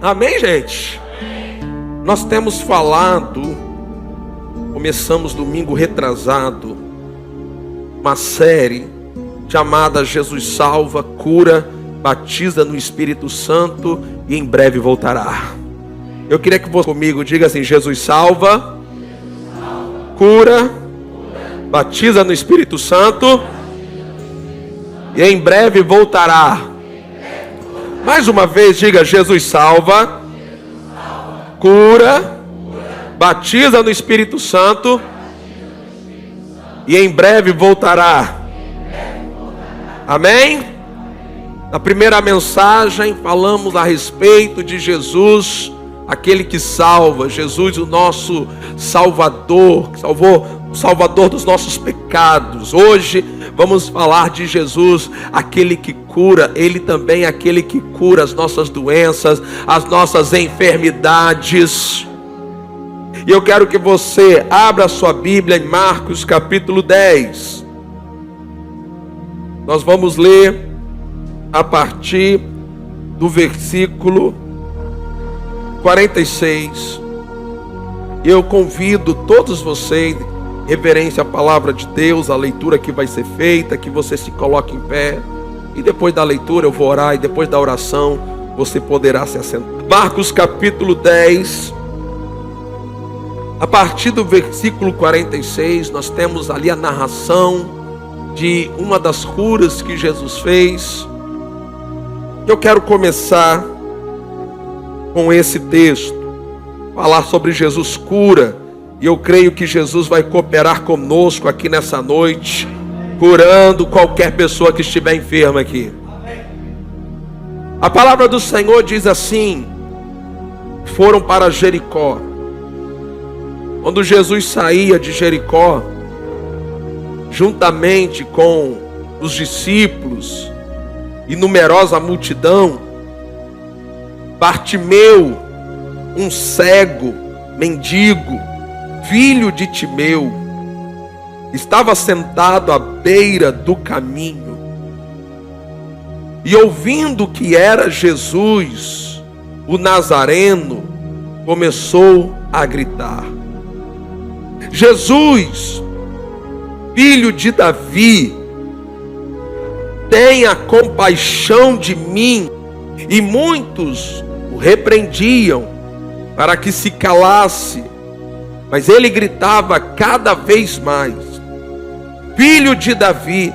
Amém, gente? Nós temos falado, começamos domingo retrasado, uma série chamada Jesus Salva, Cura, Batiza no Espírito Santo e em breve voltará. Eu queria que você comigo diga assim: Jesus salva, cura, batiza no Espírito Santo e em breve voltará. Mais uma vez, diga: Jesus salva, cura, batiza no Espírito Santo e em breve voltará. Amém? Na primeira mensagem falamos a respeito de Jesus, aquele que salva, Jesus o nosso Salvador, que salvou, o Salvador dos nossos pecados. Hoje vamos falar de Jesus, aquele que cura, Ele também é aquele que cura as nossas doenças, as nossas enfermidades. E eu quero que você abra a sua Bíblia em Marcos capítulo 10. Nós vamos ler a partir do versículo 46. Eu convido todos vocês, reverência à palavra de Deus, a leitura que vai ser feita, que você se coloque em pé. E depois da leitura eu vou orar, e depois da oração você poderá se assentar. Marcos capítulo 10, a partir do versículo 46, nós temos ali a narração de uma das curas que Jesus fez. Eu quero começar com esse texto, falar sobre Jesus cura, e eu creio que Jesus vai cooperar conosco aqui nessa noite, curando qualquer pessoa que estiver enferma aqui. A palavra do Senhor diz assim: foram para Jericó. Quando Jesus saía de Jericó, juntamente com os discípulos e numerosa multidão, Bartimeu, um cego, mendigo, filho de Timeu, estava sentado à beira do caminho. E ouvindo que era Jesus, o Nazareno, começou a gritar: Jesus, filho de Davi, tenha compaixão de mim. E muitos o repreendiam para que se calasse, mas ele gritava cada vez mais: Filho de Davi,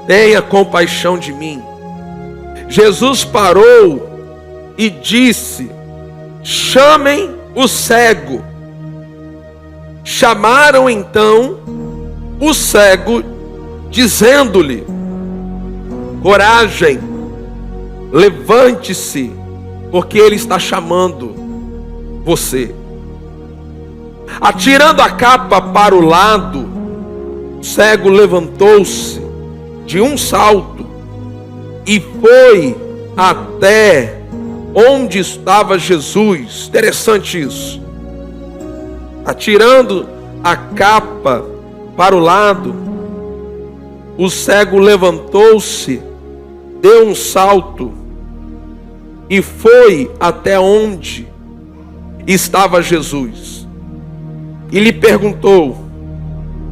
tenha compaixão de mim. Jesus parou e disse: chamem o cego. Chamaram então o cego, dizendo-lhe: coragem, levante-se, porque ele está chamando você. Atirando a capa para o lado, o cego levantou-se de um salto e foi até onde estava Jesus. Interessante isso. Atirando a capa para o lado, o cego levantou-se, deu um salto e foi até onde estava Jesus. E lhe perguntou,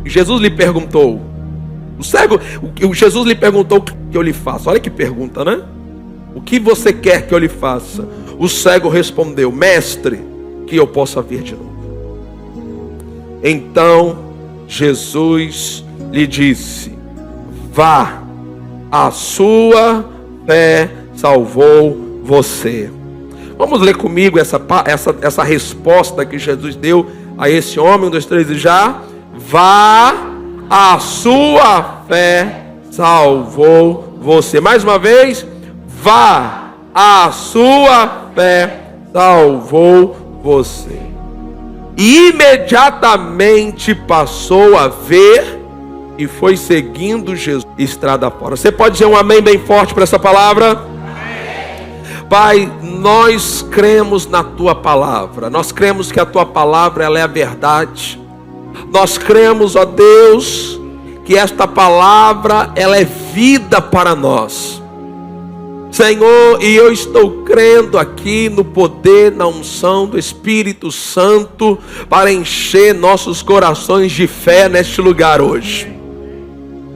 Jesus lhe perguntou, Jesus lhe perguntou: o que eu lhe faço? Olha que pergunta, né? O que você quer que eu lhe faça? O cego respondeu: mestre, que eu possa ver de novo. Então Jesus lhe disse: vá, a sua fé salvou você. Vamos ler comigo essa resposta que Jesus deu a esse homem. 1, 2, 3 e já. Vá, a sua fé salvou você. Mais uma vez. Vá, a sua fé salvou você. E imediatamente passou a ver e foi seguindo Jesus estrada fora. Você pode dizer um amém bem forte para essa palavra? Amém. Pai, nós cremos na tua palavra. Nós cremos que a tua palavra ela é a verdade. Nós cremos, ó Deus, que esta palavra, ela é vida para nós. Senhor, e eu estou crendo aqui no poder, na unção do Espírito Santo, para encher nossos corações de fé neste lugar hoje,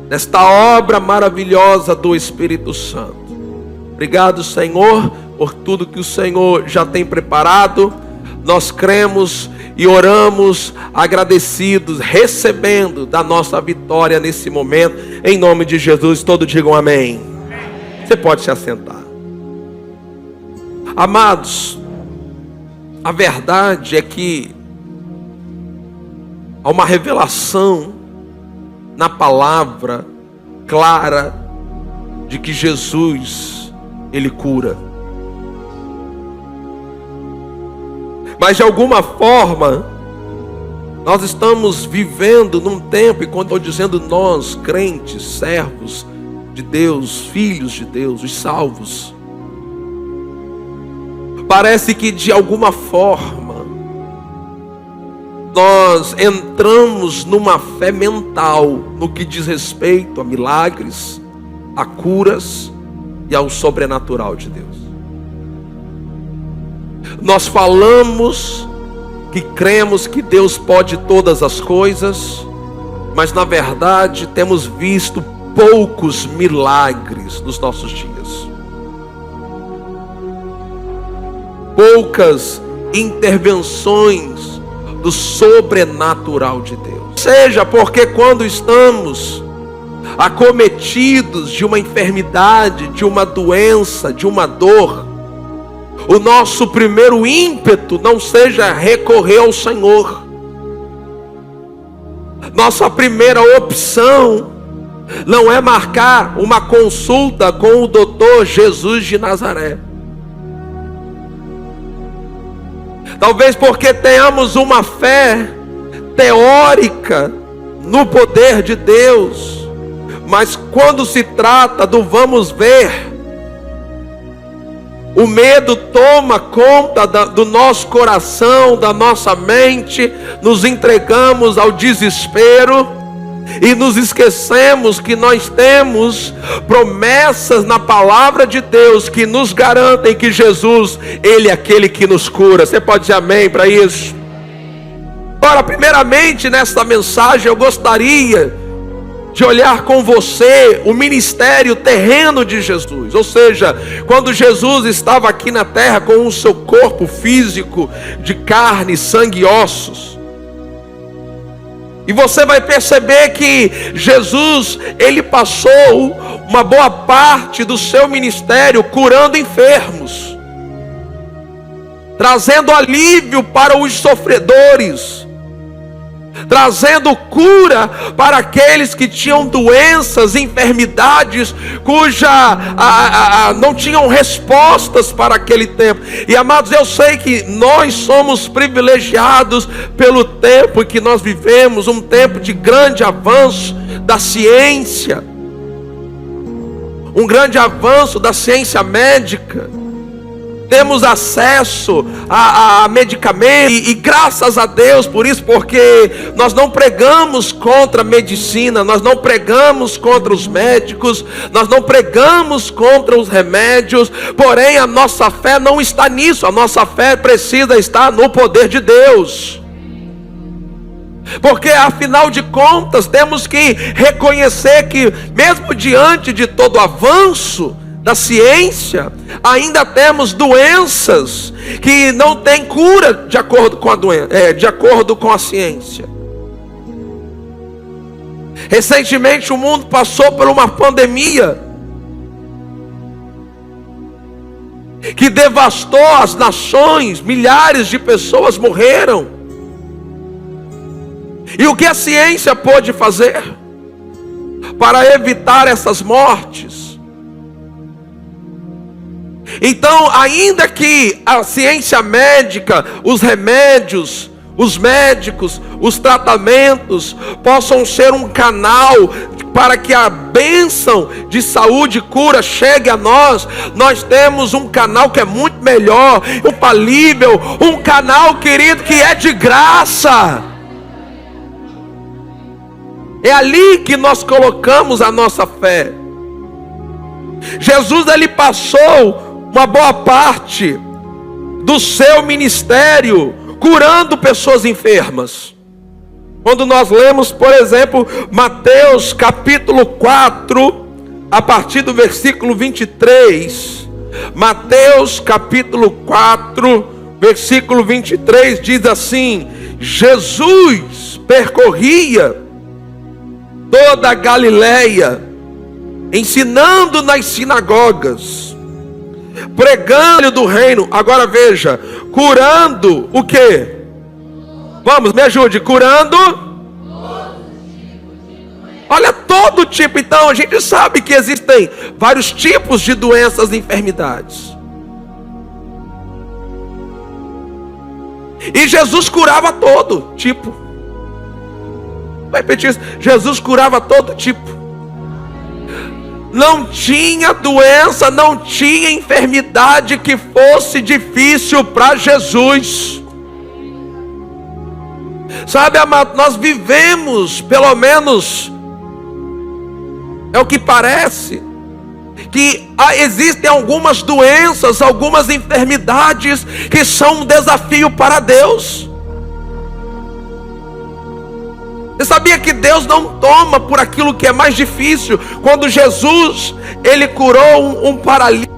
nesta obra maravilhosa do Espírito Santo. Obrigado, Senhor, por tudo que o Senhor já tem preparado. Nós cremos e oramos agradecidos, recebendo da nossa vitória nesse momento, em nome de Jesus. Todos digam amém. Você pode se assentar. Amados, a verdade é que há uma revelação na palavra clara de que Jesus, Ele cura. Mas de alguma forma, nós estamos vivendo num tempo, e quando estou dizendo nós, crentes, servos de Deus, filhos de Deus, os salvos, parece que de alguma forma nós entramos numa fé mental no que diz respeito a milagres, a curas e ao sobrenatural de Deus. Nós falamos que cremos que Deus pode todas as coisas, mas na verdade temos visto poucos milagres nos nossos dias. Poucas intervenções do sobrenatural de Deus. Seja porque quando estamos acometidos de uma enfermidade, de uma doença, de uma dor, o nosso primeiro ímpeto não seja recorrer ao Senhor. Nossa primeira opção não é marcar uma consulta com o doutor Jesus de Nazaré. Talvez porque tenhamos uma fé teórica no poder de Deus, mas quando se trata do vamos ver, o medo toma conta do nosso coração, da nossa mente, nos entregamos ao desespero e nos esquecemos que nós temos promessas na palavra de Deus que nos garantem que Jesus, Ele é aquele que nos cura. Você pode dizer amém para isso? Ora, primeiramente nesta mensagem eu gostaria de olhar com você o ministério terreno de Jesus. Ou seja, quando Jesus estava aqui na terra com o seu corpo físico de carne, sangue e ossos. E você vai perceber que Jesus, Ele passou uma boa parte do seu ministério curando enfermos, trazendo alívio para os sofredores, trazendo cura para aqueles que tinham doenças, enfermidades, não tinham respostas para aquele tempo. E amados, eu sei que nós somos privilegiados pelo tempo que nós vivemos, um tempo de grande avanço da ciência, um grande avanço da ciência médica. Temos acesso a medicamentos e graças a Deus por isso, porque nós não pregamos contra a medicina, nós não pregamos contra os médicos, nós não pregamos contra os remédios, porém a nossa fé não está nisso, a nossa fé precisa estar no poder de Deus. Porque afinal de contas temos que reconhecer que mesmo diante de todo o avanço da ciência, ainda temos doenças que não têm cura de acordo com a doença, de acordo com a ciência. Recentemente o mundo passou por uma pandemia que devastou as nações, milhares de pessoas morreram. E o que a ciência pôde fazer para evitar essas mortes? Então, ainda que a ciência médica, os remédios, os médicos, os tratamentos possam ser um canal para que a bênção de saúde e cura chegue a nós, nós temos um canal que é muito melhor, infalível, um canal, querido, que é de graça. É ali que nós colocamos a nossa fé. Jesus, ele passou uma boa parte do seu ministério curando pessoas enfermas. Quando nós lemos, por exemplo, Mateus capítulo 4, a partir do versículo 23. Mateus capítulo 4, versículo 23 diz assim: Jesus percorria toda a Galileia, ensinando nas sinagogas, pregando do reino. Agora veja, curando o quê? Vamos, me ajude, curando. Olha, todo tipo. Então a gente sabe que existem vários tipos de doenças e enfermidades. E Jesus curava todo tipo. Vai repetir isso. Jesus curava todo tipo. Não tinha doença, não tinha enfermidade que fosse difícil para Jesus. Sabe, amado, nós vivemos, pelo menos é o que parece, que existem algumas doenças, algumas enfermidades que são um desafio para Deus. Você sabia que Deus não toma por aquilo que é mais difícil? Quando Jesus, ele curou um paralítico,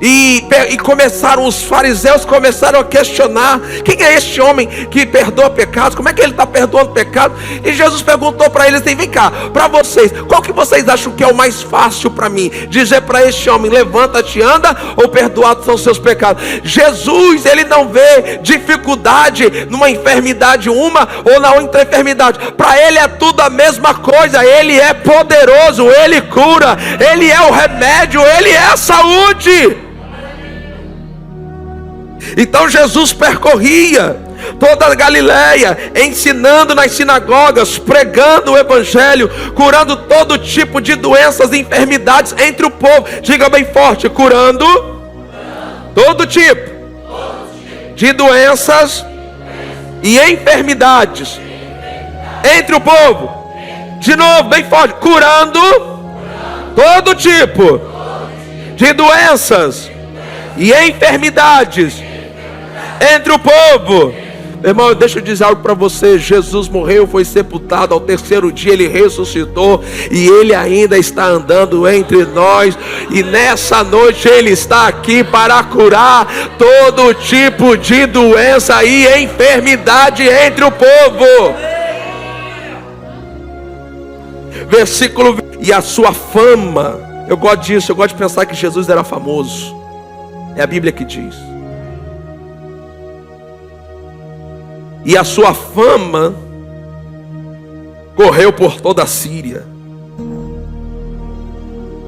e começaram, os fariseus começaram a questionar: quem é este homem que perdoa pecados? Como é que ele está perdoando pecados? E Jesus perguntou para eles assim: vem cá, para vocês, qual que vocês acham que é o mais fácil para mim? Dizer para este homem: levanta-te, anda, ou perdoados são os seus pecados? Jesus, ele não vê dificuldade numa enfermidade uma ou na outra enfermidade. Para ele é tudo a mesma coisa. Ele é poderoso, ele cura, ele é o remédio, ele é a saúde. Então Jesus percorria toda a Galileia, ensinando nas sinagogas, pregando o evangelho, curando todo tipo de doenças e enfermidades entre o povo. Diga bem forte: curando todo tipo de doenças e enfermidades entre o povo. De novo, bem forte: curando todo tipo de doenças e enfermidades entre o povo. Irmão, deixa eu dizer algo para você. Jesus morreu, foi sepultado, ao terceiro dia ele ressuscitou, e ele ainda está andando entre nós, e nessa noite ele está aqui para curar todo tipo de doença e enfermidade entre o povo. Versículo: e a sua fama, eu gosto disso, eu gosto de pensar que Jesus era famoso. É a Bíblia que diz. E a sua fama correu por toda a Síria.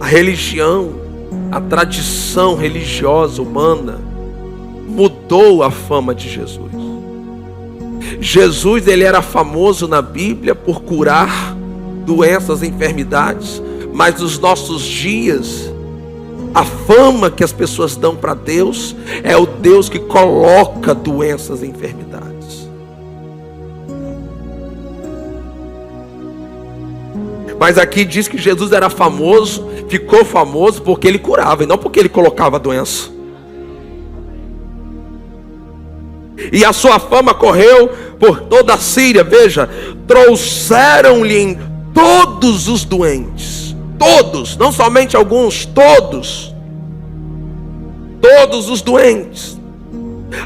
A religião, a tradição religiosa humana mudou a fama de Jesus. Jesus, ele era famoso na Bíblia por curar doenças e enfermidades, mas nos nossos dias, a fama que as pessoas dão para Deus é o Deus que coloca doenças e enfermidades. Mas aqui diz que Jesus era famoso, ficou famoso porque ele curava, e não porque ele colocava a doença. E a sua fama correu por toda a Síria. Veja, trouxeram-lhe todos os doentes, todos, não somente alguns, todos os doentes,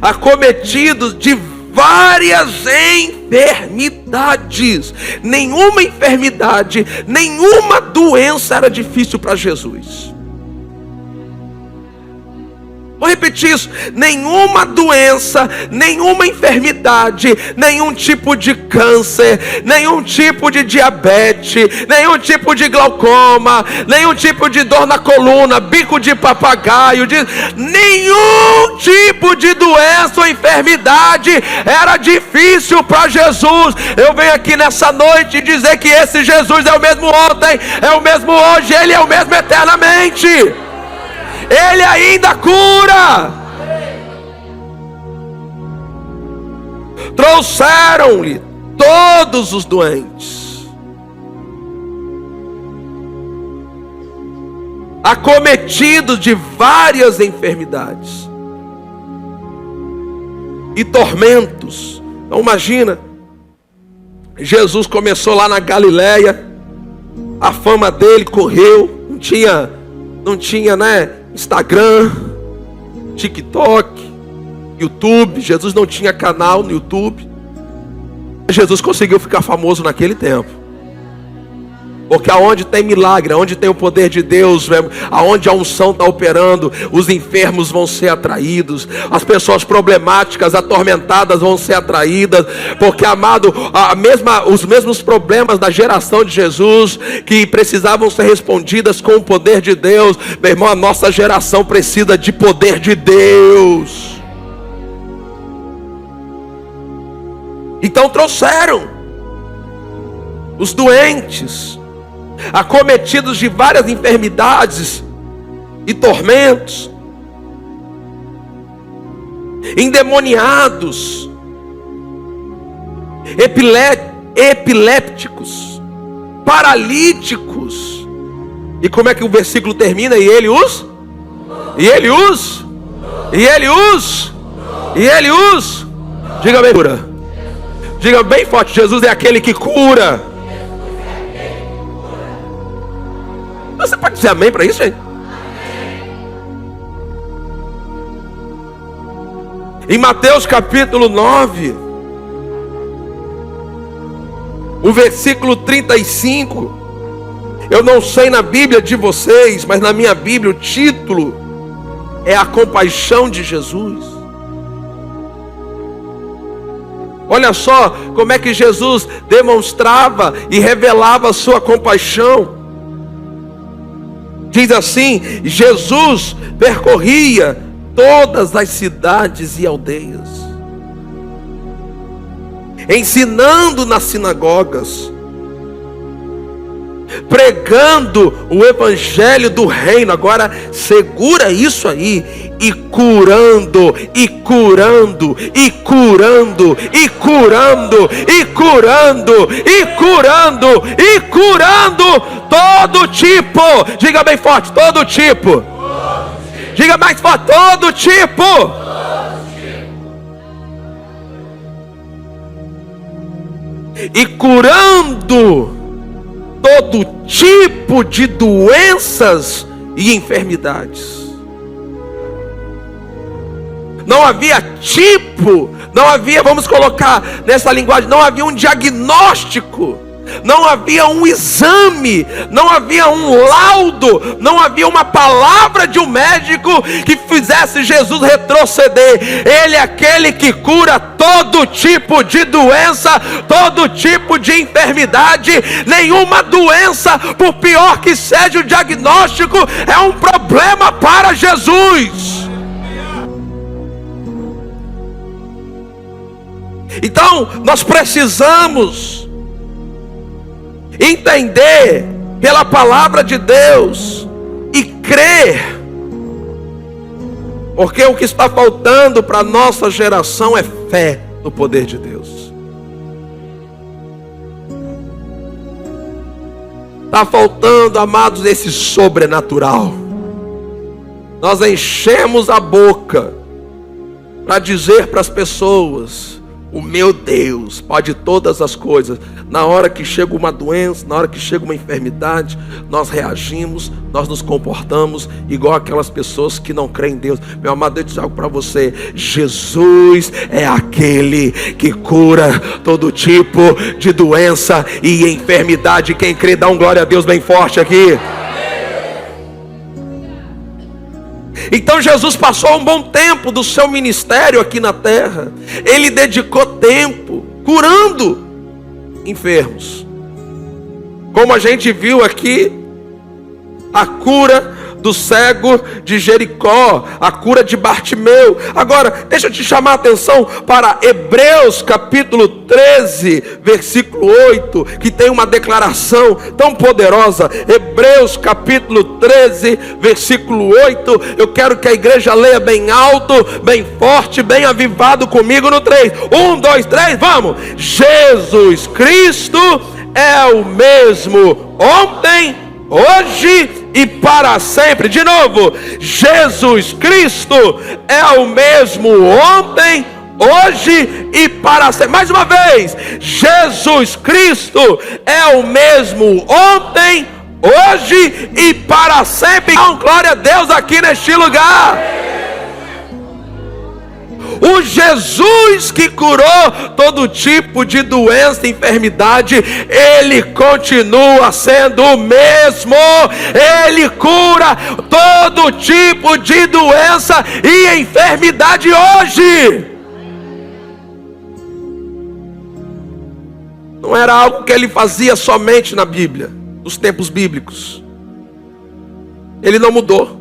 acometidos de várias enfermidades. Nenhuma enfermidade, nenhuma doença era difícil para Jesus. Vou repetir isso: nenhuma doença, nenhuma enfermidade, nenhum tipo de câncer, nenhum tipo de diabetes, nenhum tipo de glaucoma, nenhum tipo de dor na coluna, bico de papagaio, nenhum tipo de doença ou enfermidade era difícil para Jesus. Eu venho aqui nessa noite dizer que esse Jesus é o mesmo ontem, é o mesmo hoje, ele é o mesmo eternamente. Ele ainda cura. Trouxeram-lhe todos os doentes, acometidos de várias enfermidades e tormentos. Então imagina, Jesus começou lá na Galileia, a fama dele correu, não tinha, né, Instagram, TikTok, YouTube. Jesus não tinha canal no YouTube. Jesus conseguiu ficar famoso naquele tempo. Porque aonde tem milagre, aonde tem o poder de Deus, aonde a unção está operando, os enfermos vão ser atraídos, as pessoas problemáticas, atormentadas vão ser atraídas. Porque, amado, os mesmos problemas da geração de Jesus, que precisavam ser respondidas com o poder de Deus, meu irmão, a nossa geração precisa de poder de Deus. Então trouxeram os doentes, acometidos de várias enfermidades e tormentos, endemoniados, epilépticos, paralíticos. E como é que o versículo termina? E ele os diga bem, cura. Diga bem forte: Jesus é aquele que cura. Você pode dizer amém para isso, gente? Em Mateus capítulo 9, o versículo 35, eu não sei na Bíblia de vocês, mas na minha Bíblia o título é a compaixão de Jesus. Olha só como é que Jesus demonstrava e revelava a sua compaixão. Diz assim: Jesus percorria todas as cidades e aldeias, ensinando nas sinagogas, pregando o evangelho do reino. Agora segura isso aí. E curando, e curando, e curando, e curando, e curando, e curando, e curando todo tipo. Diga bem forte: todo tipo. Diga mais forte: todo tipo. E curando todo tipo de doenças e enfermidades. Não havia tipo, não havia, vamos colocar nessa linguagem, não havia um diagnóstico, não havia um exame, não havia um laudo, não havia uma palavra de um médico que fizesse Jesus retroceder. Ele é aquele que cura todo tipo de doença, todo tipo de enfermidade. Nenhuma doença, por pior que seja o diagnóstico, é um problema para Jesus. Então nós precisamos entender pela palavra de Deus e crer, porque o que está faltando para a nossa geração é fé no poder de Deus. Está faltando, amados, esse sobrenatural. Nós enchemos a boca para dizer para as pessoas: o meu Deus pode todas as coisas. Na hora que chega uma doença, na hora que chega uma enfermidade, nós reagimos, nós nos comportamos igual aquelas pessoas que não creem em Deus. Meu amado, eu digo algo para você: Jesus é aquele que cura todo tipo de doença e enfermidade. Quem crê, dá um glória a Deus bem forte aqui. Então Jesus passou um bom tempo do seu ministério aqui na terra. Ele dedicou tempo curando enfermos. Como a gente viu aqui, a cura do cego de Jericó, a cura de Bartimeu. Agora, deixa eu te chamar a atenção para Hebreus capítulo 13, versículo 8, que tem uma declaração tão poderosa. Hebreus capítulo 13, versículo 8. Eu quero que a igreja leia bem alto, bem forte, bem avivado comigo no 3. 1, 2, 3, vamos! Jesus Cristo é o mesmo ontem, hoje e para sempre. De novo, Jesus Cristo é o mesmo ontem, hoje e para sempre. Mais uma vez, Jesus Cristo é o mesmo ontem, hoje e para sempre. Então, glória a Deus aqui neste lugar. O Jesus que curou todo tipo de doença e enfermidade, Ele continua sendo o mesmo. Ele cura todo tipo de doença e enfermidade hoje. Não era algo que Ele fazia somente na Bíblia, nos tempos bíblicos. Ele não mudou.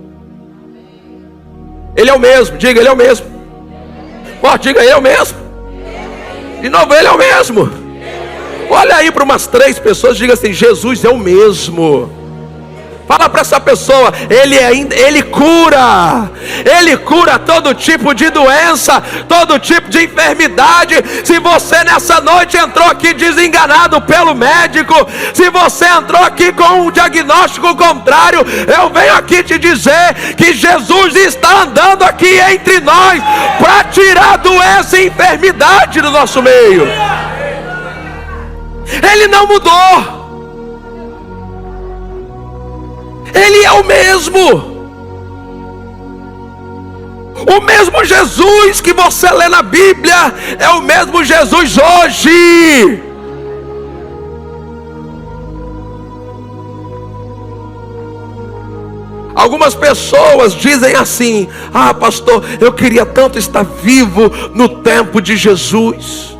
Ele é o mesmo, diga, Ele é o mesmo. Diga, Ele é o mesmo. De novo, Ele é o mesmo. Olha aí para umas 3 pessoas, diga assim: Jesus é o mesmo. Fala para essa pessoa: Ele cura. Ele cura todo tipo de doença, todo tipo de enfermidade. Se você nessa noite entrou aqui desenganado pelo médico, se você entrou aqui com um diagnóstico contrário, eu venho aqui te dizer que Jesus está andando aqui entre nós para tirar doença e enfermidade do nosso meio. Ele não mudou. Ele é o mesmo. O mesmo Jesus que você lê na Bíblia é o mesmo Jesus hoje. Algumas pessoas dizem assim: ah, pastor, eu queria tanto estar vivo no tempo de Jesus.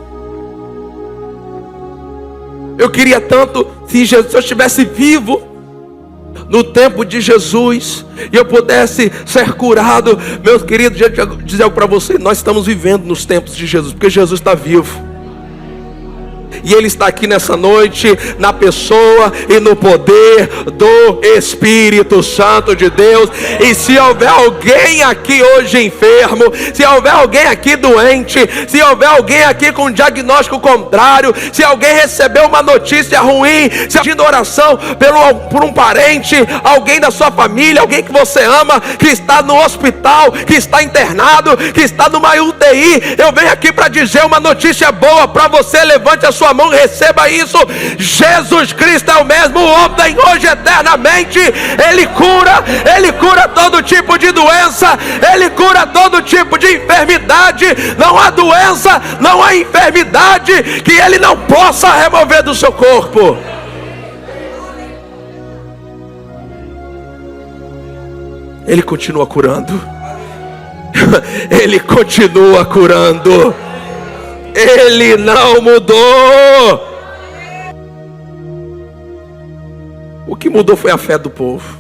Eu queria tanto, se eu estivesse vivo no tempo de Jesus e eu pudesse ser curado. Meus queridos, deixa eu dizer algo para você: nós estamos vivendo nos tempos de Jesus, porque Jesus está vivo. E Ele está aqui nessa noite, na pessoa e no poder do Espírito Santo de Deus. E se houver alguém aqui hoje enfermo, se houver alguém aqui doente, se houver alguém aqui com um diagnóstico contrário, se alguém recebeu uma notícia ruim, se pedindo oração por um parente, alguém da sua família, alguém que você ama, que está no hospital, que está internado, que está numa UTI, eu venho aqui para dizer uma notícia boa para você. Levante a sua mão, receba isso. Jesus Cristo é o mesmo ontem, hoje, eternamente. Ele cura todo tipo de doença, Ele cura todo tipo de enfermidade. Não há doença, não há enfermidade que Ele não possa remover do seu corpo. Ele continua curando. Ele continua curando. Ele não mudou. O que mudou foi a fé do povo.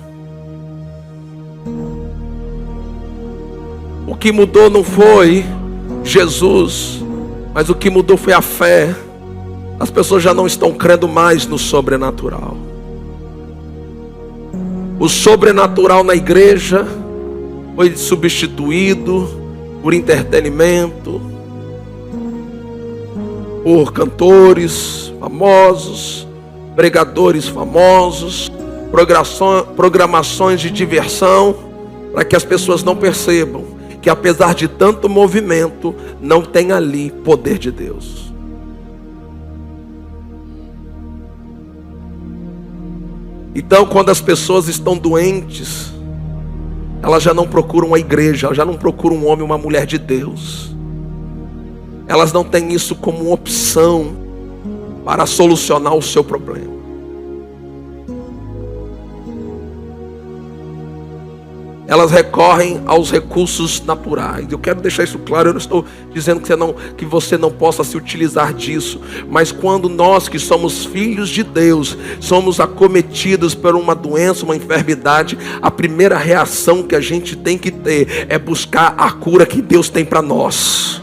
O que mudou não foi Jesus, mas o que mudou foi a fé. As pessoas já não estão crendo mais no sobrenatural. O sobrenatural na igreja foi substituído por entretenimento, por cantores famosos, pregadores famosos, programações de diversão, para que as pessoas não percebam que apesar de tanto movimento, não tem ali poder de Deus. Então, quando as pessoas estão doentes, elas já não procuram a igreja, elas já não procuram um homem ou uma mulher de Deus. Elas não têm isso como opção para solucionar o seu problema. elas recorrem aos recursos naturais. Eu quero deixar isso claro, eu não estou dizendo que você não possa se utilizar disso, mas quando nós que somos filhos de Deus, somos acometidos por uma doença, uma enfermidade, a primeira reação que a gente tem que ter é buscar a cura que Deus tem para nós.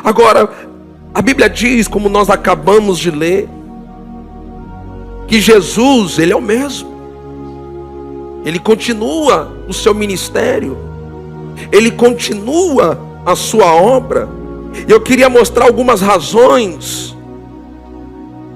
Agora, a Bíblia diz, como nós acabamos de ler, que Jesus, Ele é o mesmo. Ele continua o seu ministério. Ele continua a sua obra. E eu queria mostrar algumas razões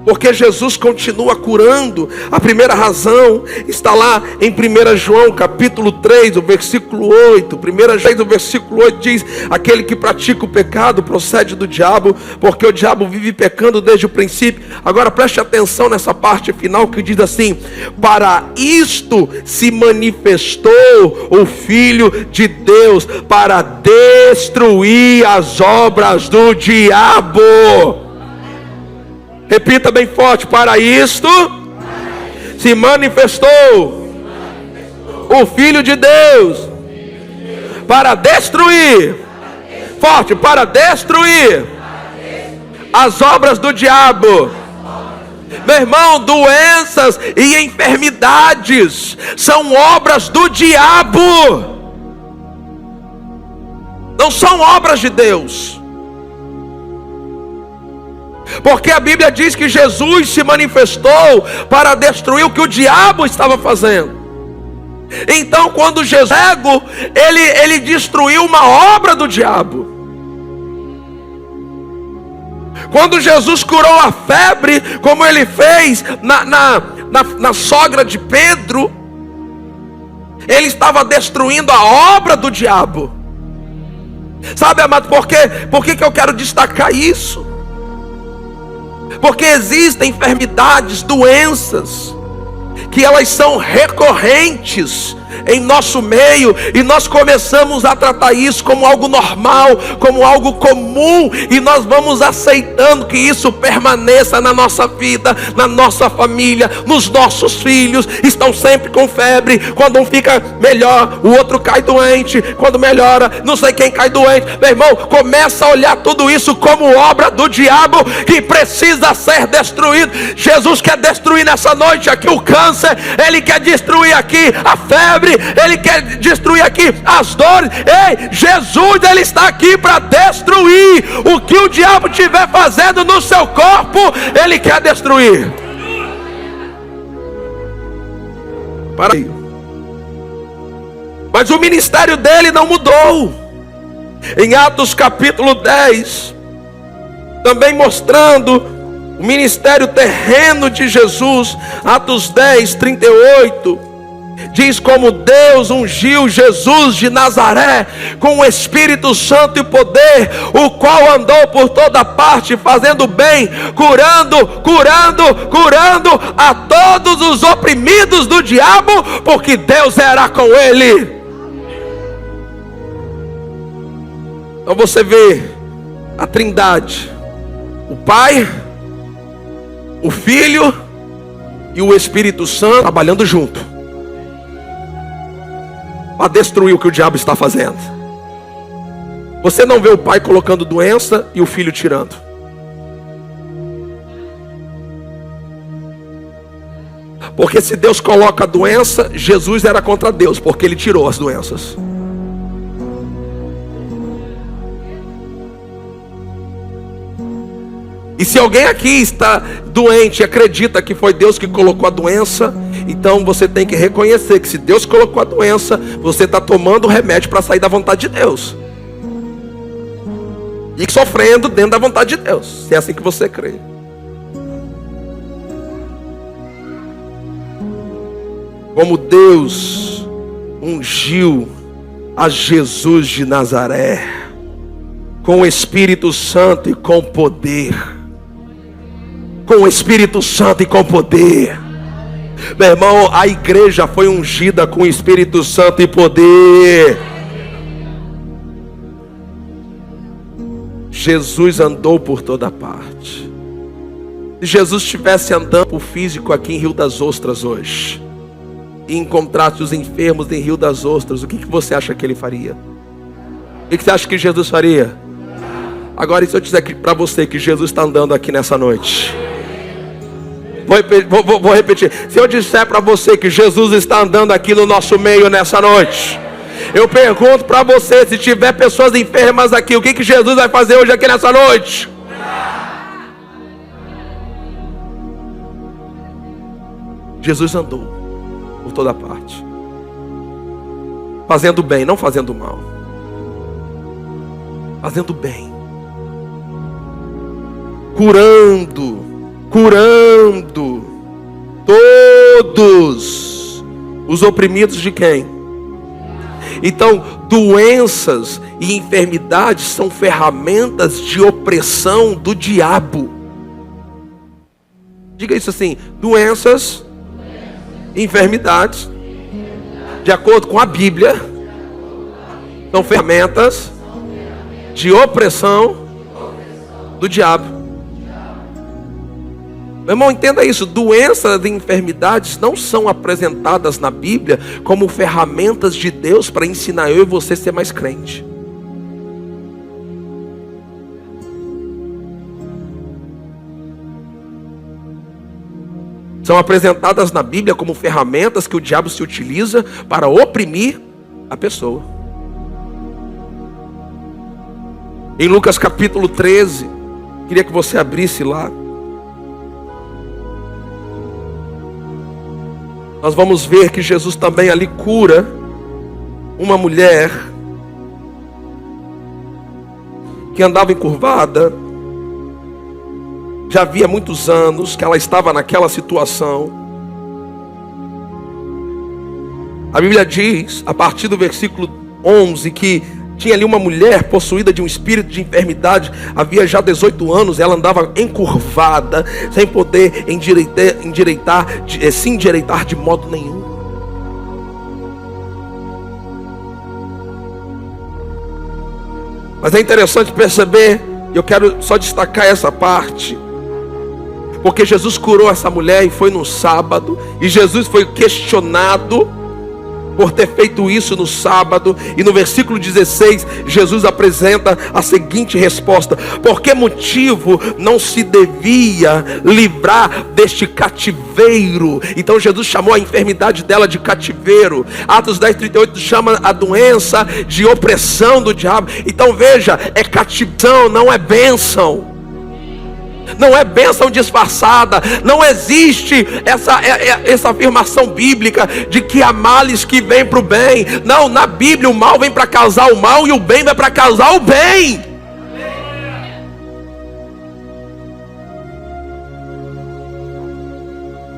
porque Jesus continua curando. A primeira razão está lá em 1 João capítulo 3, o versículo 8. 1 João, o versículo 8 diz: aquele que pratica o pecado procede do diabo, porque o diabo vive pecando desde o princípio. Agora preste atenção nessa parte final que diz assim: para isto se manifestou o Filho de Deus, para destruir as obras do diabo. Repita bem forte: para isto se manifestou o Filho de Deus, para destruir, forte, para destruir as obras do diabo. Meu irmão, doenças e enfermidades são obras do diabo, não são obras de Deus. Porque a Bíblia diz que Jesus se manifestou para destruir o que o diabo estava fazendo. Então, quando Jesus ele destruiu uma obra do diabo. Quando Jesus curou a febre, como ele fez na sogra de Pedro, ele estava destruindo a obra do diabo. Sabe, amado, por que eu quero destacar isso? Porque existem enfermidades, doenças, que elas são recorrentes em nosso meio, e nós começamos a tratar isso como algo normal, como algo comum, e nós vamos aceitando que isso permaneça na nossa vida, na nossa família, nos nossos filhos. Estão sempre com febre, quando um fica melhor, o outro cai doente, quando melhora, não sei quem cai doente. Meu irmão, começa a olhar tudo isso como obra do diabo, que precisa ser destruído. Jesus quer destruir nessa noite aqui o câncer, Ele quer destruir aqui a febre, Ele quer destruir aqui as dores. Ei, Jesus, Ele está aqui para destruir o que o diabo estiver fazendo no seu corpo. Ele quer destruir. Para aí. Mas o ministério dele não mudou. Em Atos capítulo 10, também mostrando o ministério terreno de Jesus, Atos 10, 38, diz como Deus ungiu Jesus de Nazaré com o Espírito Santo e poder, o qual andou por toda parte fazendo bem, curando a todos os oprimidos do diabo, porque Deus era com ele. Então você vê a Trindade, o Pai, o Filho e o Espírito Santo trabalhando junto para destruir o que o diabo está fazendo. Você não vê o Pai colocando doença e o Filho tirando. Porque se Deus coloca a doença, Jesus era contra Deus, porque Ele tirou as doenças. E se alguém aqui está doente e acredita que foi Deus que colocou a doença, então você tem que reconhecer que se Deus colocou a doença, você está tomando remédio para sair da vontade de Deus, e sofrendo dentro da vontade de Deus, se é assim que você crê. Como Deus ungiu a Jesus de Nazaré com o Espírito Santo e com poder. Com o Espírito Santo e com poder. Meu irmão, a igreja foi ungida com o Espírito Santo e poder. Jesus andou por toda parte. Se Jesus estivesse andando por físico aqui em Rio das Ostras hoje, e encontrasse os enfermos em Rio das Ostras, o que você acha que ele faria? O que você acha que Jesus faria? Agora, e se eu disser para você que Jesus está andando aqui nessa noite? Vou repetir. Se eu disser para você que Jesus está andando aqui no nosso meio nessa noite, eu pergunto para você, se tiver pessoas enfermas aqui, o que Jesus vai fazer hoje aqui nessa noite? Jesus andou por toda parte, fazendo bem, não fazendo mal, fazendo bem, curando todos os oprimidos de quem? Então, doenças e enfermidades são ferramentas de opressão do diabo. Diga isso assim: doenças, enfermidades, de acordo com a Bíblia, são ferramentas de opressão do diabo. Meu irmão, entenda isso: doenças e enfermidades não são apresentadas na Bíblia como ferramentas de Deus para ensinar eu e você a ser mais crente. São apresentadas na Bíblia como ferramentas que o diabo se utiliza para oprimir a pessoa. Em Lucas capítulo 13, queria que você abrisse lá. Nós vamos ver que Jesus também ali cura uma mulher que andava encurvada. Já havia muitos anos que ela estava naquela situação. A Bíblia diz, a partir do versículo 11, que tinha ali uma mulher possuída de um espírito de enfermidade. Havia já 18 anos, ela andava encurvada, sem poder se endireitar de modo nenhum. Mas é interessante perceber, e eu quero só destacar essa parte, porque Jesus curou essa mulher e foi no sábado, e Jesus foi questionado por ter feito isso no sábado. E no versículo 16, Jesus apresenta a seguinte resposta: por que motivo não se devia livrar deste cativeiro? Então Jesus chamou a enfermidade dela de cativeiro. Atos 10:38 chama a doença de opressão do diabo. Então veja, é cativação, não é bênção. Não é bênção disfarçada. Não existe essa afirmação bíblica de que há males que vêm para o bem. Não, na Bíblia o mal vem para causar o mal e o bem vai para causar o bem.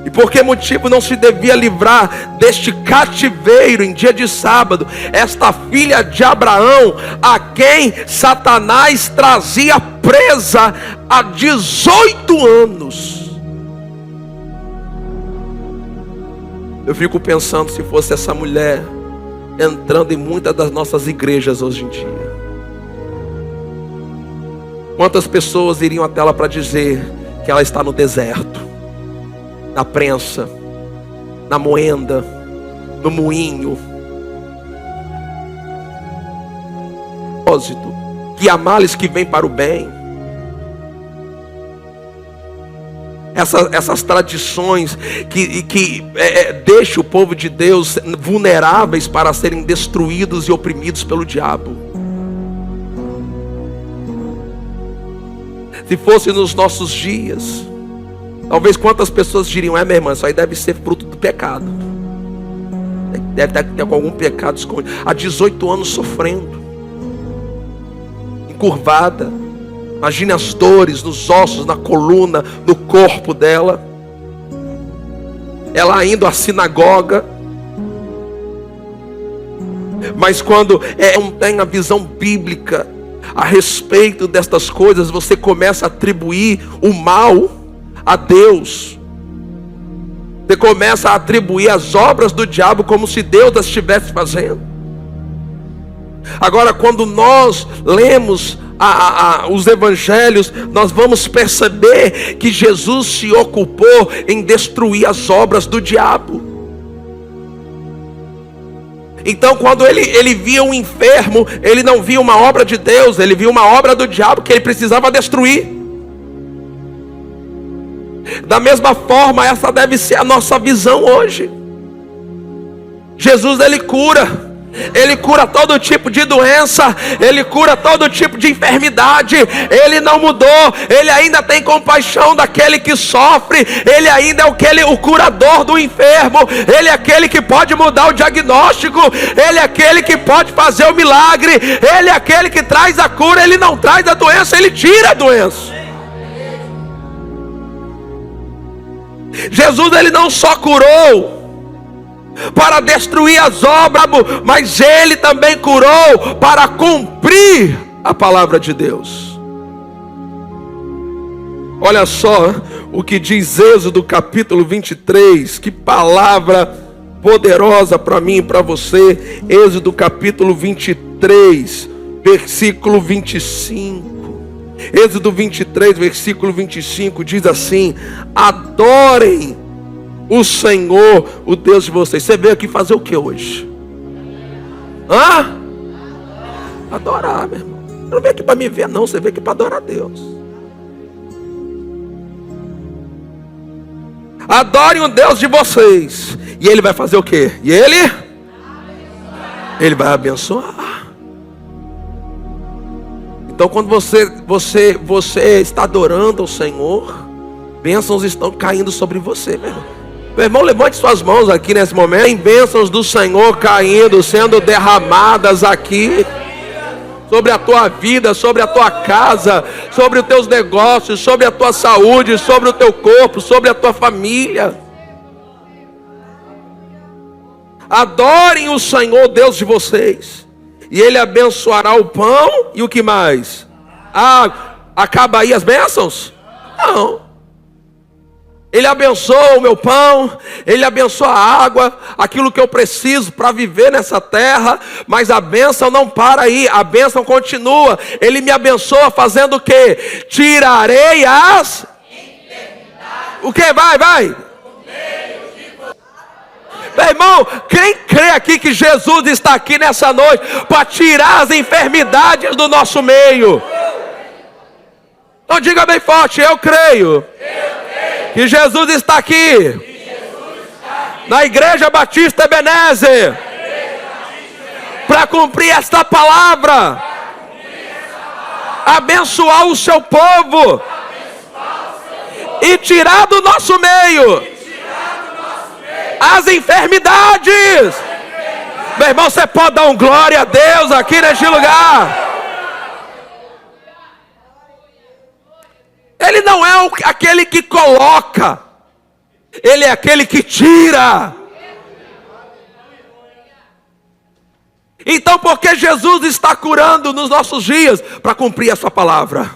E por que motivo não se devia livrar deste cativeiro em dia de sábado esta filha de Abraão, a quem Satanás trazia presa há 18 anos? Eu fico pensando se fosse essa mulher entrando em muitas das nossas igrejas hoje em dia. Quantas pessoas iriam até ela para dizer que ela está no deserto, na prensa, na moenda, no moinho. Propósito, que há males que vêm para o bem. Essas tradições que deixam o povo de Deus vulneráveis para serem destruídos e oprimidos pelo diabo. Se fosse nos nossos dias, talvez quantas pessoas diriam: minha irmã, isso aí deve ser fruto do pecado. Deve ter com algum pecado escondido. Há 18 anos sofrendo, encurvada. Imagine as dores nos ossos, na coluna, no corpo dela. Ela indo à sinagoga. Mas quando não tem a visão bíblica a respeito destas coisas, você começa a atribuir o mal a Deus. Você começa a atribuir as obras do diabo como se Deus as estivesse fazendo. Agora, quando nós lemos os evangelhos, nós vamos perceber que Jesus se ocupou em destruir as obras do diabo. Então, quando ele via um enfermo, ele não via uma obra de Deus, ele via uma obra do diabo que ele precisava destruir. Da mesma forma, essa deve ser a nossa visão hoje. Jesus, ele cura todo tipo de doença, ele cura todo tipo de enfermidade. Ele não mudou, ele ainda tem compaixão daquele que sofre, ele ainda é o curador do enfermo, ele é aquele que pode mudar o diagnóstico, ele é aquele que pode fazer o milagre, ele é aquele que traz a cura. Ele não traz a doença, ele tira a doença. Jesus, ele não só curou para destruir as obras, mas ele também curou para cumprir a palavra de Deus. Olha só o que diz Êxodo capítulo 23, que palavra poderosa para mim e para você. Êxodo capítulo 23, versículo 25. Êxodo 23, versículo 25 diz assim: adorem o Senhor, o Deus de vocês. Você veio aqui fazer o que hoje? Adorar, meu irmão. Eu não veio aqui para me ver, não. Você veio aqui para adorar a Deus. Adorem o Deus de vocês. E Ele vai fazer o que? E Ele vai abençoar. Então, quando você está adorando ao Senhor, bênçãos estão caindo sobre você, meu irmão. Meu irmão, levante suas mãos aqui nesse momento. Tem bênçãos do Senhor caindo, sendo derramadas aqui sobre a tua vida, sobre a tua casa, sobre os teus negócios, sobre a tua saúde, sobre o teu corpo, sobre a tua família. Adorem o Senhor, Deus de vocês, e Ele abençoará o pão e o que mais? Acaba aí as bênçãos? Não. Ele abençoa o meu pão, Ele abençoa a água, aquilo que eu preciso para viver nessa terra. Mas a bênção não para aí, a bênção continua. Ele me abençoa fazendo o quê? Tirarei as... O que? Vai. Meu irmão, quem crê aqui que Jesus está aqui nessa noite para tirar as enfermidades do nosso meio? Então diga bem forte: eu creio que Jesus está aqui na Igreja Batista Ebenezer para cumprir esta palavra, abençoar o seu povo e tirar do nosso meio as enfermidades. Meu irmão, você pode dar um glória a Deus aqui neste lugar. Ele não é aquele que coloca, Ele é aquele que tira. Então, porque Jesus está curando nos nossos dias? Para cumprir a sua palavra.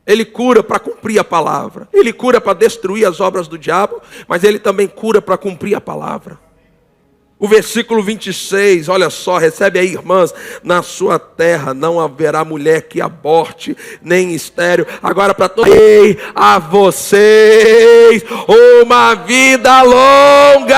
Ele cura para cumprir a palavra. Ele cura para destruir as obras do diabo, mas Ele também cura para cumprir a palavra. O versículo 26, olha só, recebe aí, irmãs: na sua terra não haverá mulher que aborte, nem estéril. Agora para todos, dei a vocês uma vida longa.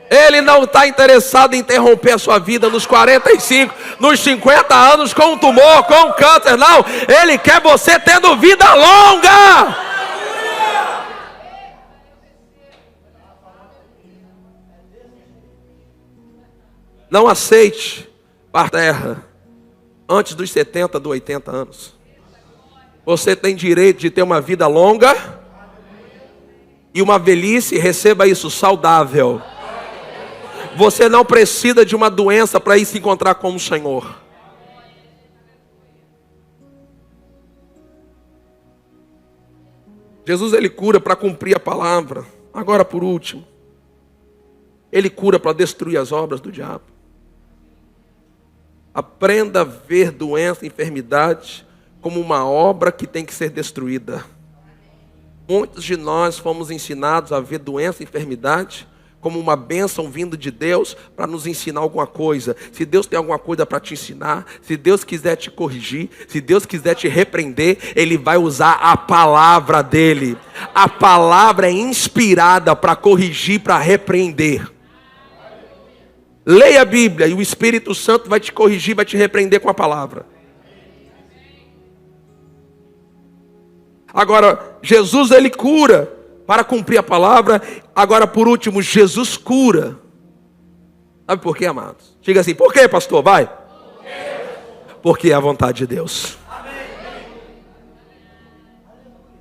Ele não está interessado em interromper a sua vida nos 45, nos 50 anos, com um tumor, com um câncer, não. Ele quer você tendo vida longa. Não aceite para a terra antes dos 70, dos 80 anos. Você tem direito de ter uma vida longa e uma velhice, receba isso, saudável. Você não precisa de uma doença para ir se encontrar com o Senhor. Jesus, Ele cura para cumprir a palavra. Agora, por último, Ele cura para destruir as obras do diabo. Aprenda a ver doença e enfermidade como uma obra que tem que ser destruída. Muitos de nós fomos ensinados a ver doença e enfermidade como uma bênção vindo de Deus para nos ensinar alguma coisa. Se Deus tem alguma coisa para te ensinar, se Deus quiser te corrigir, se Deus quiser te repreender, Ele vai usar a palavra dEle. A palavra é inspirada para corrigir, para repreender. Leia a Bíblia e o Espírito Santo vai te corrigir, vai te repreender com a palavra. Agora, Jesus ele cura para cumprir a palavra. Agora, por último, Jesus cura. Sabe por quê, amados? Diga assim, por quê, pastor? Vai. Porque é a vontade de Deus.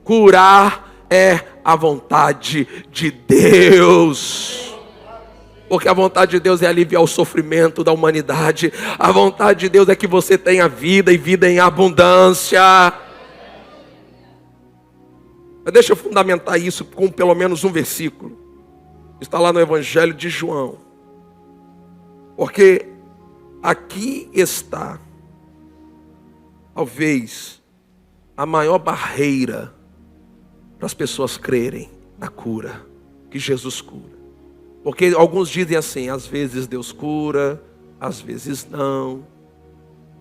Curar é a vontade de Deus. Porque a vontade de Deus é aliviar o sofrimento da humanidade. A vontade de Deus é que você tenha vida e vida em abundância. Mas deixa eu fundamentar isso com pelo menos um versículo. Está lá no Evangelho de João. Porque aqui está, talvez, a maior barreira para as pessoas crerem na cura, que Jesus cura. Porque alguns dizem assim, às vezes Deus cura, às vezes não.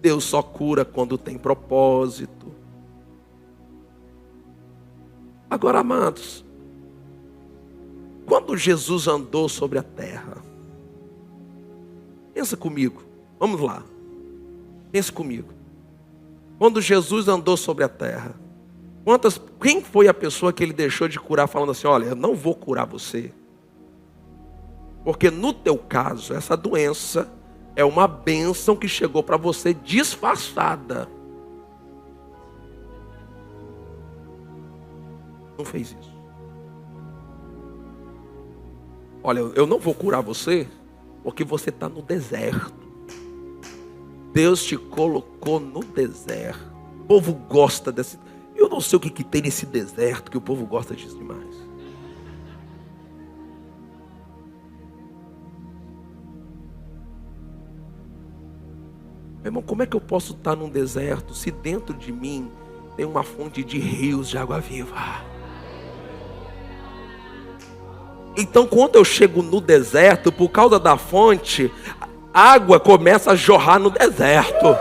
Deus só cura quando tem propósito. Agora, amados, quando Jesus andou sobre a terra, pensa comigo, vamos lá, pensa comigo. Quando Jesus andou sobre a terra, quem foi a pessoa que ele deixou de curar falando assim, olha, eu não vou curar você? Porque no teu caso, essa doença é uma bênção que chegou para você disfarçada. Não fez isso. Olha, eu não vou curar você, porque você está no deserto. Deus te colocou no deserto. O povo gosta desse... Eu não sei o que tem nesse deserto, que o povo gosta disso demais. Meu irmão, como é que eu posso estar num deserto se dentro de mim tem uma fonte de rios de água viva? Então, quando eu chego no deserto, por causa da fonte, a água começa a jorrar no deserto.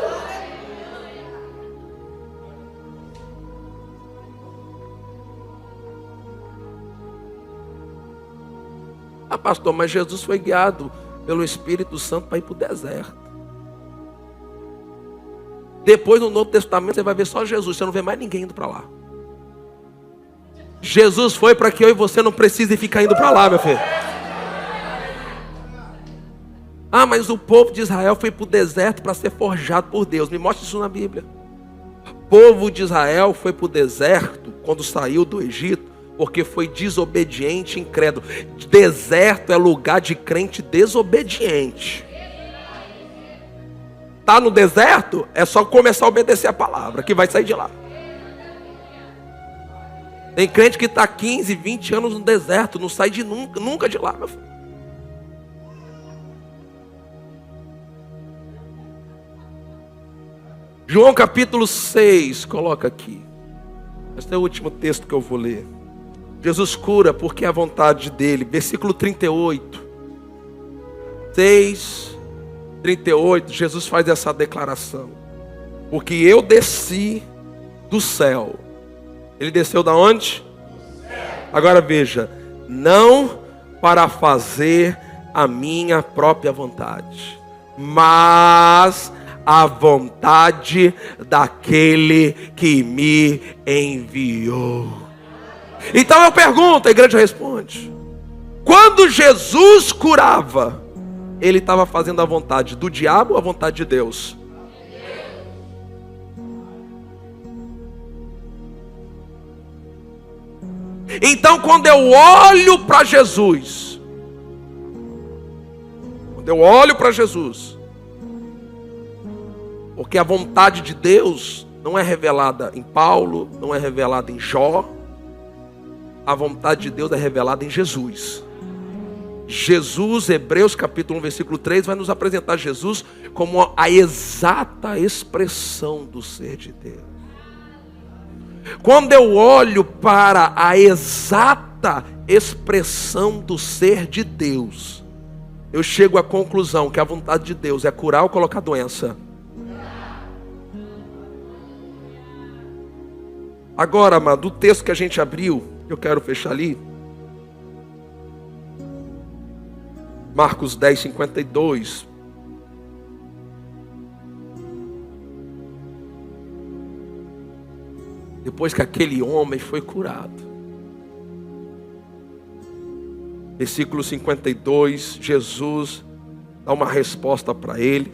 Ah, pastor, mas Jesus foi guiado pelo Espírito Santo para ir para o deserto. Depois no Novo Testamento você vai ver só Jesus, você não vê mais ninguém indo para lá. Jesus foi para que eu e você não precise ficar indo para lá, meu filho. Ah, mas o povo de Israel foi para o deserto para ser forjado por Deus. Me mostre isso na Bíblia. O povo de Israel foi para o deserto quando saiu do Egito, porque foi desobediente e incrédulo. Deserto é lugar de crente desobediente. Está no deserto, é só começar a obedecer a palavra, que vai sair de lá. Tem crente que está 15, 20 anos no deserto, não sai de nunca de lá, meu filho. João capítulo 6, coloca aqui. Este é o último texto que eu vou ler. Jesus cura porque é a vontade dele. Versículo 38. 6:38, Jesus faz essa declaração. Porque eu desci do céu. Ele desceu da onde? Agora veja. Não para fazer a minha própria vontade, mas a vontade daquele que me enviou. Então eu pergunto, a igreja responde. Quando Jesus curava, ele estava fazendo a vontade do diabo ou a vontade de Deus? Então quando eu olho para Jesus, porque a vontade de Deus não é revelada em Paulo, não é revelada em Jó, a vontade de Deus é revelada em Jesus. Jesus, Hebreus capítulo 1, versículo 3, vai nos apresentar Jesus como a exata expressão do ser de Deus. Quando eu olho para a exata expressão do ser de Deus, eu chego à conclusão que a vontade de Deus é curar ou colocar doença. Agora, amado, o texto que a gente abriu, eu quero fechar ali. Marcos 10, 52. Depois que aquele homem foi curado. Versículo 52, Jesus dá uma resposta para ele.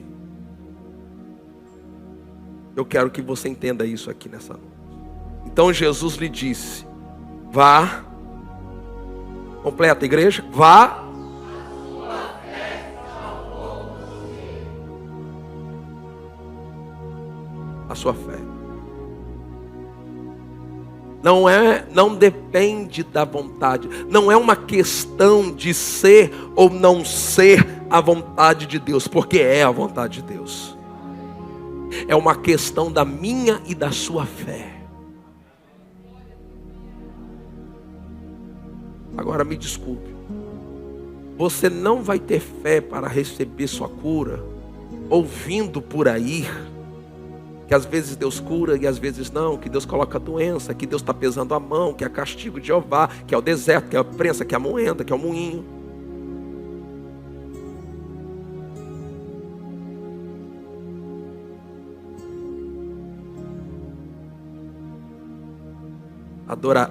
Eu quero que você entenda isso aqui nessa noite. Então Jesus lhe disse: vá, completa a igreja, vá. A sua fé. Não depende da vontade. Não é uma questão de ser ou não ser a vontade de Deus, porque é a vontade de Deus. É uma questão da minha e da sua fé. Agora me desculpe. Você não vai ter fé para receber sua cura ouvindo por aí que às vezes Deus cura e às vezes não, que Deus coloca doença, que Deus está pesando a mão, que é castigo de Jeová, que é o deserto, que é a prensa, que é a moenda, que é o moinho.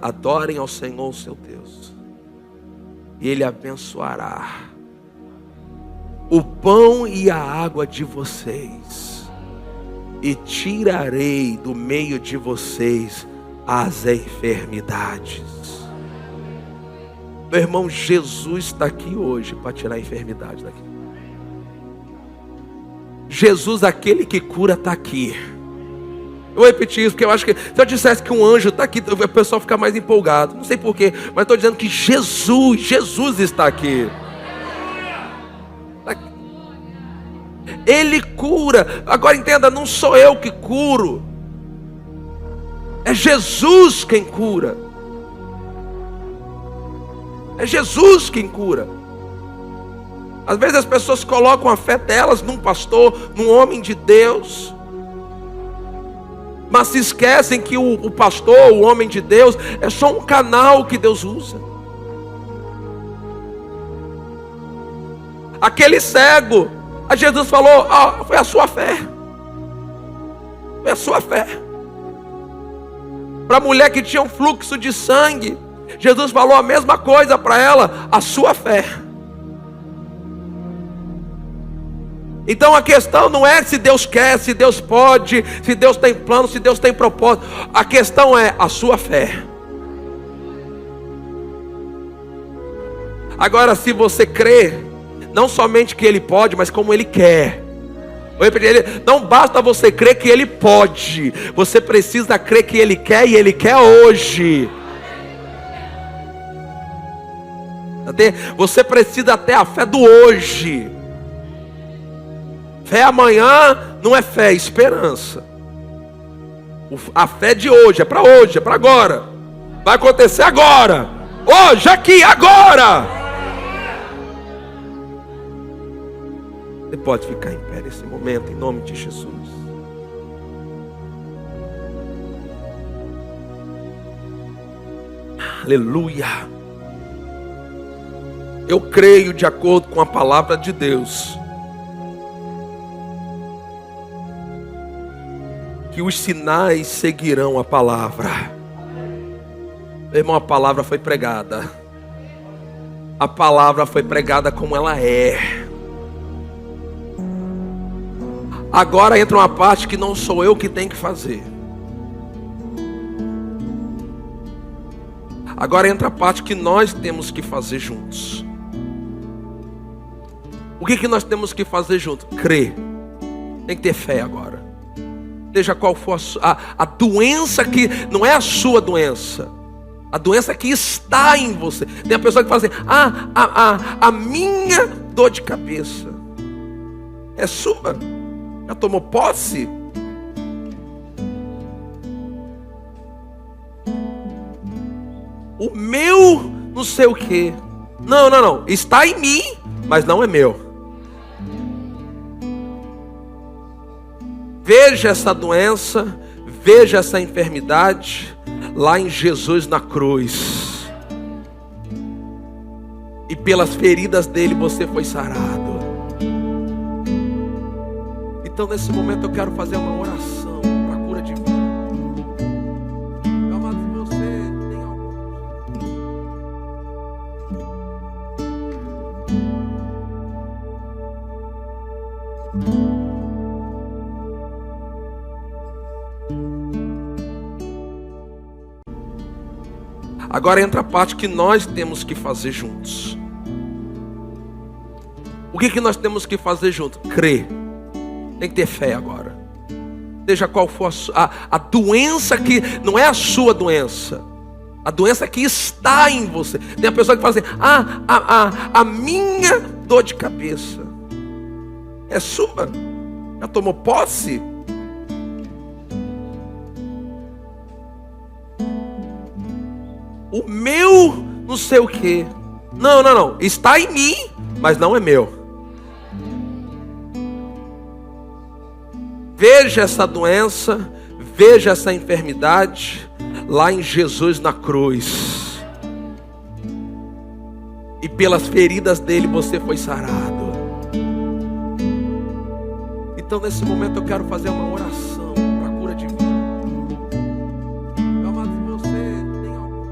Adorem ao Senhor, seu Deus, e Ele abençoará o pão e a água de vocês, e tirarei do meio de vocês as enfermidades. Meu irmão, Jesus está aqui hoje para tirar a enfermidade daqui. Jesus, aquele que cura, está aqui. Eu vou repetir isso, porque eu acho que se eu dissesse que um anjo está aqui, o pessoal fica mais empolgado. Não sei porquê, mas estou dizendo que Jesus está aqui. Ele cura. Agora entenda, não sou eu que curo, é Jesus quem cura. É Jesus quem cura. Às vezes as pessoas colocam a fé delas num pastor, num homem de Deus, mas se esquecem que o pastor, o homem de Deus, é só um canal que Deus usa. Aquele cego, a Jesus falou: foi a sua fé. Foi a sua fé. Para a mulher que tinha um fluxo de sangue, Jesus falou a mesma coisa para ela: a sua fé. Então a questão não é se Deus quer, se Deus pode, se Deus tem plano, se Deus tem propósito. A questão é a sua fé. Agora, se você crê, não somente que Ele pode, mas como Ele quer. Não basta você crer que Ele pode, você precisa crer que Ele quer, e Ele quer hoje. Você precisa ter a fé do hoje. Fé amanhã não é fé, é esperança. A fé de hoje é para agora. Vai acontecer agora. Hoje, aqui, agora. Você pode ficar em pé nesse momento, em nome de Jesus. Aleluia. Eu creio, de acordo com a palavra de Deus, que os sinais seguirão a palavra. Meu irmão, a palavra foi pregada. A palavra foi pregada como ela é. Agora entra uma parte que não sou eu que tenho que fazer. Agora entra a parte que nós temos que fazer juntos. O que nós temos que fazer juntos? Crer. Tem que ter fé agora. Seja qual for a doença, que não é a sua doença, a doença que está em você. Tem a pessoa que fala assim: a minha dor de cabeça é sua. Já tomou posse? O meu não sei o que. Não, não, não. Está em mim, mas não é meu. Veja essa doença, veja essa enfermidade lá em Jesus na cruz. E pelas feridas dele você foi sarado. Então nesse momento eu quero fazer uma oração para a cura de vida. Meu amado, se você tem algo. Agora entra a parte que nós temos que fazer juntos. O que nós temos que fazer juntos? Crer. Tem que ter fé agora. Seja qual for a doença que não é a sua doença. A doença que está em você. Tem a pessoa que fala assim: a minha dor de cabeça é sua. Já tomou posse? O meu não sei o que. Não, não, não. Está em mim, mas não é meu. Veja essa doença, veja essa enfermidade lá em Jesus na cruz. E pelas feridas dele você foi sarado. Então nesse momento eu quero fazer uma oração para a cura de vida. Meu amado, se você tem algo.